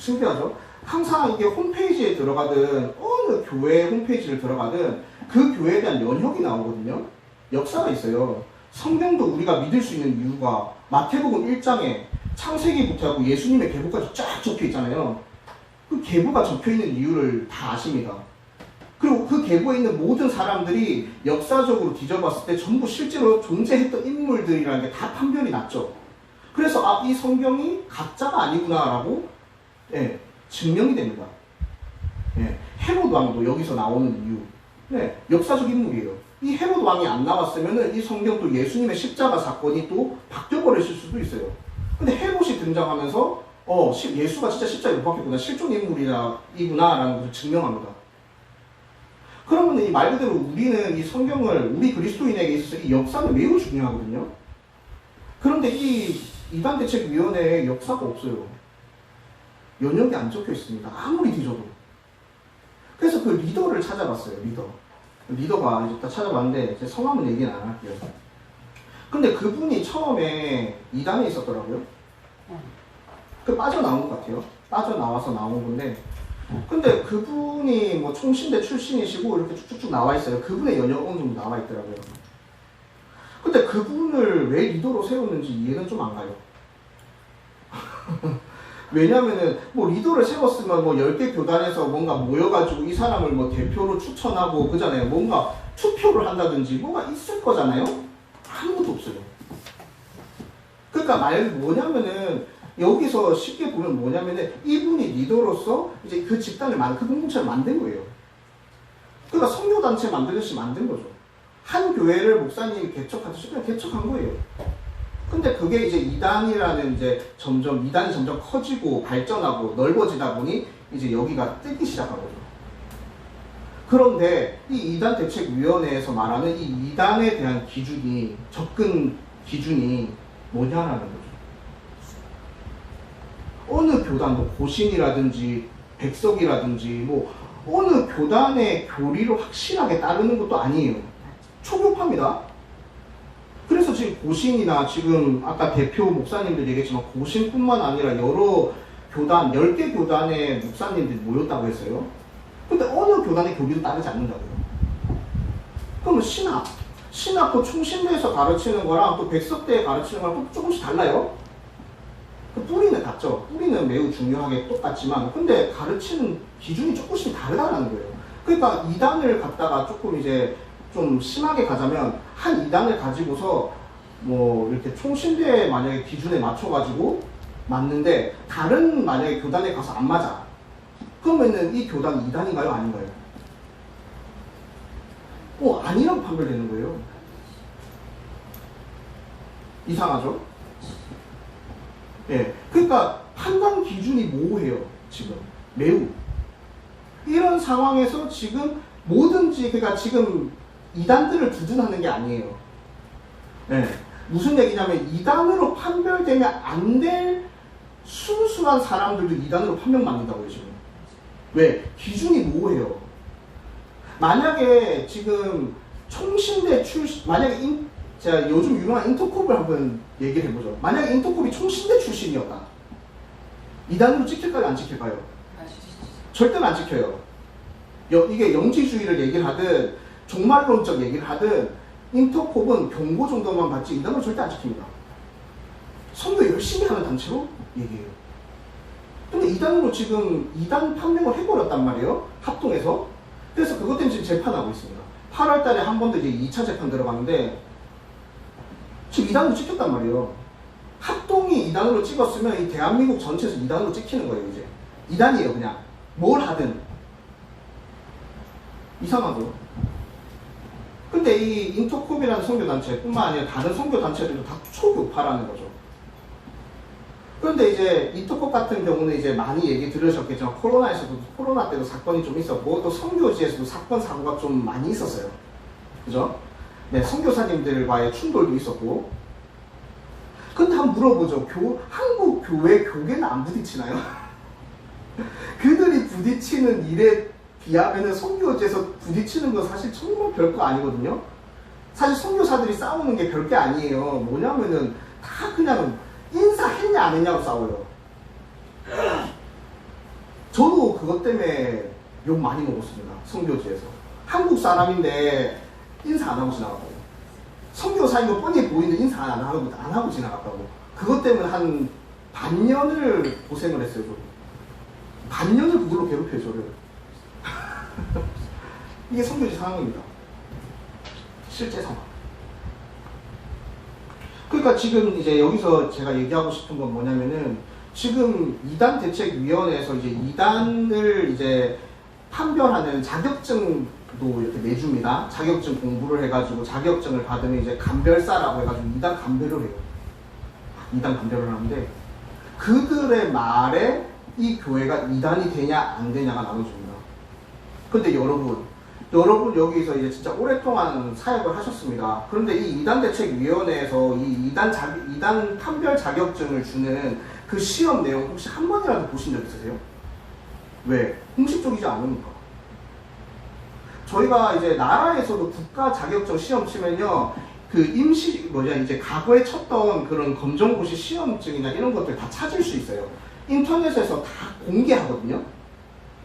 신기하죠? 항상 이게 홈페이지에 들어가든 어느 교회 홈페이지를 들어가든 그 교회에 대한 연혁이 나오거든요. 역사가 있어요. 성경도 우리가 믿을 수 있는 이유가 마태복음 1장에 창세기부터 하고 예수님의 계보까지 쫙 적혀 있잖아요. 그 계보가 적혀 있는 이유를 다 아십니다. 그리고 그 계보에 있는 모든 사람들이 역사적으로 뒤져봤을 때 전부 실제로 존재했던 인물들이라는 게 다 판별이 났죠. 그래서 아, 이 성경이 가짜가 아니구나라고 증명이 됩니다. 헤롯 왕도 여기서 나오는 이유. 역사적 인물이에요. 이 헤롯 왕이 안 나왔으면 이 성경도 예수님의 십자가 사건이 또 바뀌어버렸을 수도 있어요. 근데 헤롯이 등장하면서 예수가 진짜 십자가에 못 박혔구나, 실존 인물이구나라는 것을 증명합니다. 그러면 이 말 그대로 우리는 이 성경을 우리 그리스도인에게 있어서 이 역사는 매우 중요하거든요. 그런데 이 이단대책위원회에 역사가 없어요. 연역이 안 적혀 있습니다. 아무리 뒤져도. 그래서 그 리더를 찾아봤어요. 리더가 이제 다 찾아봤는데 제 성함은 얘기는 안 할게요. 근데 그분이 처음에 이단에 있었더라고요. 그 빠져나온 것 같아요. 빠져나와서 나온 건데, 근데 그분이 뭐 총신대 출신이시고 이렇게 쭉쭉쭉 나와 있어요. 그분의 연역 어느 정도 나와 있더라고요. 근데 그분을 왜 리더로 세웠는지 이해는 좀 안 가요. 왜냐면은 뭐 리더를 세웠으면 뭐 10개 교단에서 뭔가 모여가지고 이 사람을 뭐 대표로 추천하고 그잖아요. 뭔가 투표를 한다든지 뭐가 있을 거잖아요. 아무것도 없어요. 그러니까 뭐냐면은 여기서 쉽게 보면 뭐냐면은 이분이 리더로서 이제 그 집단을 그 공동체를 만든 거예요. 그러니까 선교단체 만들듯이 만든 거죠. 한 교회를 목사님이 개척하듯이 그냥 개척한 거예요. 근데 그게 이제 이단이 점점 커지고 발전하고 넓어지다 보니 이제 여기가 뜨기 시작한 거죠. 그런데 이 이단대책위원회에서 말하는 이 이단에 대한 기준이, 접근 기준이 뭐냐라는 거죠. 어느 교단, 뭐 고신이라든지 백석이라든지 뭐 어느 교단의 교리를 확실하게 따르는 것도 아니에요. 초교파입니다. 그래서 지금 고신이나 지금 아까 대표 목사님들 얘기했지만 고신뿐만 아니라 여러 교단, 10개 교단의 목사님들이 모였다고 했어요. 근데 어느 교단의 교리도 따르지 않는다고요. 그러면 신학도 충신대에서 가르치는 거랑 또 백석대에 가르치는 거랑 또 조금씩 달라요. 그 뿌리는 같죠. 뿌리는 매우 중요하게 똑같지만 근데 가르치는 기준이 조금씩 다르다는 거예요. 그러니까 이단을 갖다가 조금 이제 좀 심하게 가자면 한 이단을 가지고서 뭐 이렇게 총신대 만약에 기준에 맞춰가지고 맞는데 다른 만약에 교단에 가서 안 맞아. 그러면은 이 교단이 이단인가요? 아닌가요? 아니라고 판별되는 거예요. 이상하죠? 그러니까 판단 기준이 모호해요. 지금 매우 이런 상황에서 지금 뭐든지 그러니까 지금 이단들을 두둔하는 게 아니에요. 무슨 얘기냐면 이단으로 판별되면 안 될 순수한 사람들도 이단으로 판명받는다고요. 지금 왜? 기준이 모호해요. 만약에 지금 총신대 만약에 제가 요즘 유명한 인터콥을 한번 얘기를 해보죠. 만약에 인터콥이 총신대 출신이었다. 이단으로 찍힐까요? 안 찍힐까요? 절대로 안 찍혀요. 이게 영지주의를 얘기를 하든 종말론적 얘기를 하든 인터콥은 경고 정도만 받지 이단으로 절대 안 찍힙니다. 선거 열심히 하는 단체로 얘기해요. 근데 이단으로 지금 이단 판명을 해버렸단 말이에요. 합동해서. 그래서 그것 때문에 지금 재판하고 있습니다. 8월 달에 한 번 더 이제 2차 재판 들어갔는데 지금 2단으로 찍혔단 말이에요. 합동이 2단으로 찍었으면 이 대한민국 전체에서 2단으로 찍히는 거예요. 이제 2단이에요. 그냥 뭘 하든. 이상하죠. 근데 이 인터콥이라는 선교단체 뿐만 아니라 다른 선교단체들도 다 초교파라는 거죠. 그런데 이제 인터콥 같은 경우는 이제 많이 얘기 들으셨겠지만 코로나 때도 사건이 좀 있었고 또 선교지에서도 사건 사고가 좀 많이 있었어요. 그죠? 네, 선교사님들과의 충돌도 있었고. 근데 한번 물어보죠. 한국 교회 교계는 안 부딪히나요? 그들이 부딪히는 일에 비하면은 선교지에서 부딪히는 건 사실 정말 별거 아니거든요. 사실 선교사들이 싸우는 게 별게 아니에요. 뭐냐면은 다 그냥 인사했냐 안 했냐고 싸워요. 저도 그것 때문에 욕 많이 먹었습니다. 선교지에서. 한국 사람인데 인사 안 하고 지나갔다고. 선교사인 거 뻔히 보이는데 인사 안 하고 지나갔다고. 그것 때문에 한 반년을 고생을 했어요. 저도. 반년을 그걸로 괴롭혀요. 저를. 이게 선교지 상황입니다. 실제 상황. 그러니까 지금 이제 여기서 제가 얘기하고 싶은 건 뭐냐면은 지금 이단 대책위원회에서 이제 이단을 이제 판별하는 자격증도 이렇게 내줍니다. 자격증 공부를 해가지고 자격증을 받으면 이제 감별사라고 해가지고 이단 감별을 해요. 이단 감별을 하는데 그들의 말에 이 교회가 이단이 되냐 안 되냐가 나눠집니다. 근데 여러분 여기서 이제 진짜 오랫동안 사역을 하셨습니다. 그런데 이 이단대책위원회에서 이 이단 판별 자격증을 주는 그 시험 내용 혹시 한 번이라도 보신 적 있으세요? 왜? 공식적이지 않으니까. 저희가 이제 나라에서도 국가 자격증 시험 치면요, 그 이제 과거에 쳤던 그런 검정고시 시험증이나 이런 것들 다 찾을 수 있어요. 인터넷에서 다 공개하거든요.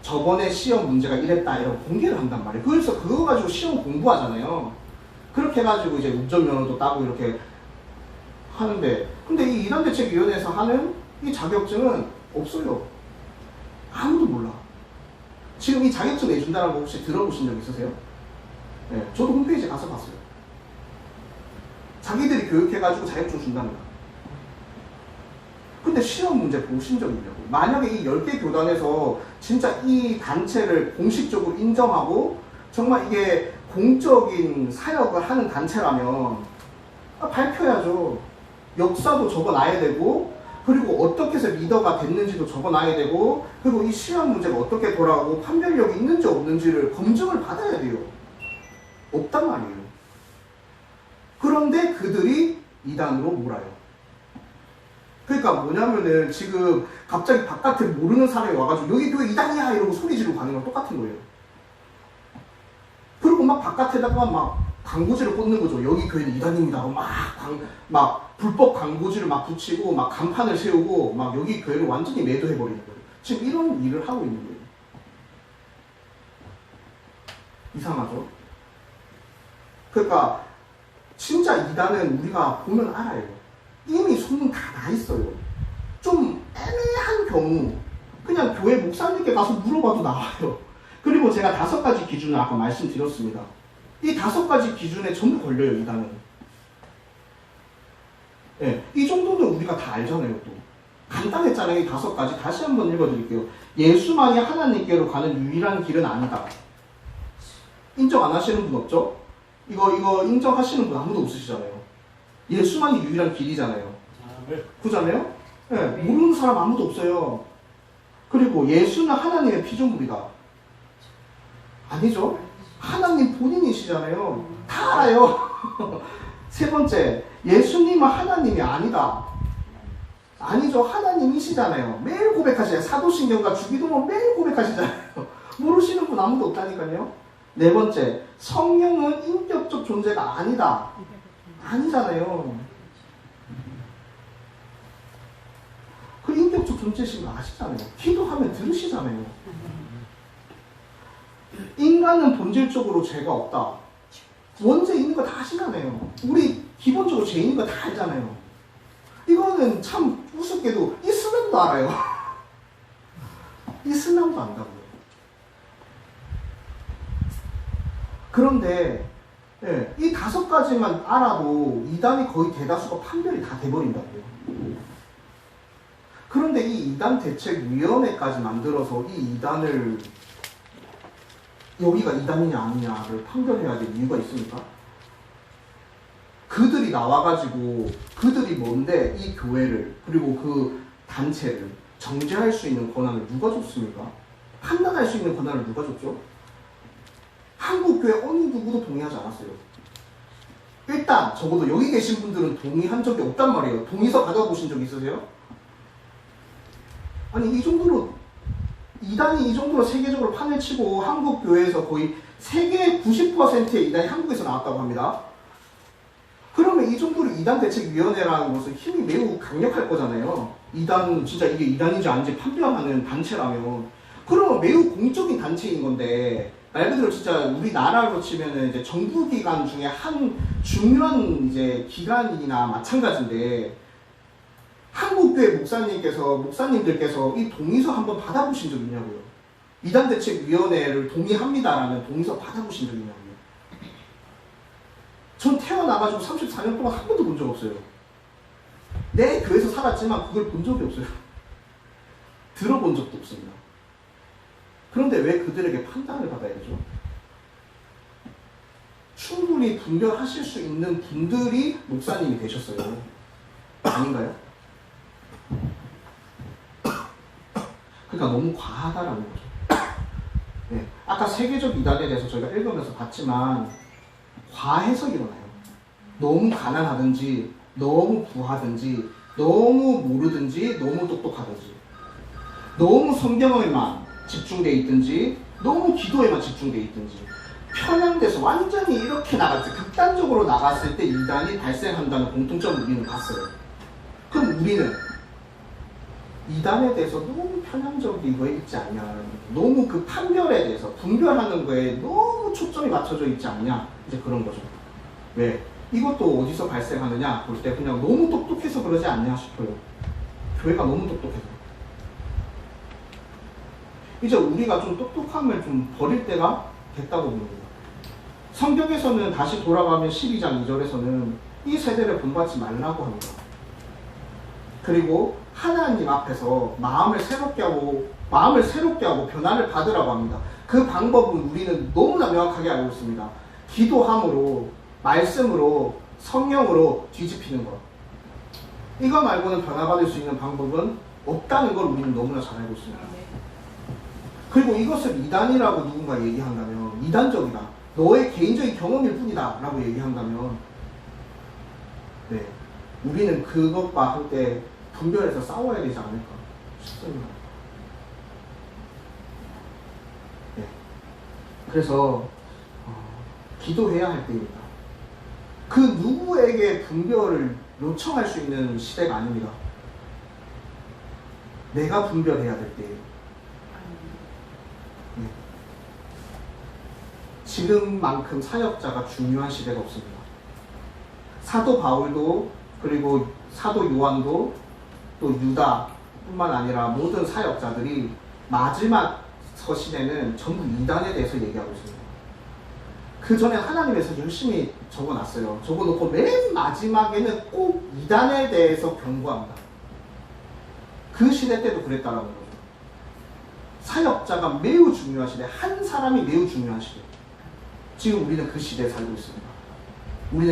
저번에 시험 문제가 이랬다 이런 공개를 한단 말이에요. 그래서 그거 가지고 시험 공부하잖아요. 그렇게 해가지고 이제 운전면허도 따고 이렇게 하는데, 근데 이 이단대책위원회에서 하는 이 자격증은 없어요. 아무도 몰라. 지금 이 자격증 내준다는 거 혹시 들어보신 적 있으세요? 네, 저도 홈페이지에 가서 봤어요. 자기들이 교육해가지고 자격증 준답니다. 근데 시험 문제 보신 적 있냐고. 만약에 이 10개 교단에서 진짜 이 단체를 공식적으로 인정하고 정말 이게 공적인 사역을 하는 단체라면 밝혀야죠. 역사도 적어놔야 되고, 그리고 어떻게 해서 리더가 됐는지도 적어놔야 되고, 그리고 이 시험 문제가 어떻게 돌아가고 판별력이 있는지 없는지를 검증을 받아야 돼요. 없단 말이에요. 그런데 그들이 이단으로 몰아요. 그러니까 뭐냐면은 지금 갑자기 바깥에 모르는 사람이 와가지고 여기 교회 이단이야 이러고 소리 지르고 가는 거랑 똑같은 거예요. 그리고 막 바깥에다가 막 광고지를 꽂는 거죠. 여기 교회는 이단입니다. 막 불법 광고지를 막 붙이고 막 간판을 세우고 막 여기 교회를 완전히 매도해버리는 거예요. 지금 이런 일을 하고 있는 거예요. 이상하죠? 그러니까 진짜 이단은 우리가 보면 알아요. 이미 소문 다 나 있어요. 좀 애매한 경우 그냥 교회 목사님께 가서 물어봐도 나와요. 그리고 제가 5가지 기준을 아까 말씀드렸습니다. 이 5가지 기준에 전부 걸려요, 이단은. 네, 이 정도는 우리가 다 알잖아요, 또. 간단했잖아요, 이 5가지. 다시 한번 읽어드릴게요. 예수만이 하나님께로 가는 유일한 길은 아니다. 인정 안 하시는 분 없죠? 이거 인정하시는 분 아무도 없으시잖아요. 예수만이 유일한 길이잖아요. 그잖아요? 네, 모르는 사람 아무도 없어요. 그리고 예수는 하나님의 피조물이다. 아니죠? 하나님 본인이시잖아요. 다 알아요. 3번째, 예수님은 하나님이 아니다. 아니죠. 하나님이시잖아요. 매일 고백하시잖아요. 사도신경과 주기도문 매일 고백하시잖아요. 모르시는 분 아무도 없다니까요. 4번째, 성령은 인격적 존재가 아니다. 아니잖아요. 그 인격적 존재신 거 아시잖아요. 기도하면 들으시잖아요. 인간은 본질적으로 죄가 없다. 원죄 있는 거 다 아시잖아요. 우리 기본적으로 죄 있는 거 다 알잖아요. 이거는 참 우습게도 이슬람도 알아요. 이슬람도 안다고요. 그런데 예, 이 5가지만 알아도 이단이 거의 대다수가 판별이 다 돼버린다고요. 그런데 이 이단 대책위원회까지 만들어서 이 이단을 여기가 이단이냐 아니냐를 판별해야 될 이유가 있습니까? 그들이 나와가지고 그들이 뭔데 이 교회를 그리고 그 단체를 정죄할 수 있는 권한을 누가 줬습니까? 판단할 수 있는 권한을 누가 줬죠? 한국교회 어느 누구도 동의하지 않았어요. 일단 적어도 여기 계신 분들은 동의한 적이 없단 말이에요. 동의서 가져보신 적 있으세요? 아니 이 정도로 이단이 이 정도로 세계적으로 판을 치고 한국교회에서 거의 세계 90%의 이단이 한국에서 나왔다고 합니다. 그러면 이 정도로 이단대책위원회라는 것은 힘이 매우 강력할 거잖아요. 이단 진짜 이게 이단인지 아닌지 판별하는 단체라면. 그러면 매우 공적인 단체인 건데, 말 그대로 진짜 우리나라로 치면은 이제 정부기관 중에 한 중요한 이제 기관이나 마찬가지인데, 한국교회 목사님들께서 이 동의서 한번 받아보신 적 있냐고요? 이단대책위원회를 동의합니다라는 동의서 받아보신 적 있냐고요? 전 태어나가지고 34년 동안 한 번도 본 적 없어요. 내 교회에서 살았지만 그걸 본 적이 없어요. 들어본 적도 없습니다. 그런데 왜 그들에게 판단을 받아야 되죠? 충분히 분별하실 수 있는 분들이 목사님이 되셨어요. 아닌가요? 그러니까 너무 과하다라는 거죠. 네. 아까 세계적 이단에 대해서 저희가 읽으면서 봤지만 과해서 일어나요. 너무 가난하든지 너무 부하든지 너무 모르든지 너무 똑똑하든지 너무 성경에만 집중돼 있든지 너무 기도에만 집중돼 있든지 편향돼서 완전히 이렇게 나갔을 때, 극단적으로 나갔을 때 이단이 발생한다는 공통점을 우리는 봤어요. 그럼 우리는 이단에 대해서 너무 편향적이고 있지 않냐, 너무 그 판별에 대해서 분별하는 거에 너무 초점이 맞춰져 있지 않냐, 이제 그런 거죠. 왜? 이것도 어디서 발생하느냐 볼 때 그냥 너무 똑똑해서 그러지 않냐 싶어요. 교회가 너무 똑똑해서. 이제 우리가 좀 똑똑함을 좀 버릴 때가 됐다고 봅니다. 성경에서는 다시 돌아가면 12장 2절에서는 이 세대를 본받지 말라고 합니다. 그리고 하나님 앞에서 마음을 새롭게 하고 변화를 받으라고 합니다. 그 방법은 우리는 너무나 명확하게 알고 있습니다. 기도함으로, 말씀으로, 성령으로 뒤집히는 것. 이거 말고는 변화받을 수 있는 방법은 없다는 걸 우리는 너무나 잘 알고 있습니다. 그리고 이것을 이단이라고 누군가 얘기한다면, 이단적이다, 너의 개인적인 경험일 뿐이다 라고 얘기한다면, 네, 우리는 그것과 함께 분별해서 싸워야 되지 않을까 싶습니다. 네. 그래서 기도해야 할 때입니다. 그 누구에게 분별을 요청할 수 있는 시대가 아닙니다. 내가 분별해야 될 때예요. 네. 지금만큼 사역자가 중요한 시대가 없습니다. 사도 바울도, 그리고 사도 요한도, 또 유다뿐만 아니라 모든 사역자들이 마지막 서신에는 전부 이단에 대해서 얘기하고 있습니다. 그 전에 하나님에서 열심히 적어놨어요. 적어놓고 맨 마지막에는 꼭 이단에 대해서 경고합니다. 그 시대 때도 그랬다라는 거죠. 사역자가 매우 중요한 시대, 한 사람이 매우 중요한 시대. 지금 우리는 그 시대에 살고 있습니다. 우리는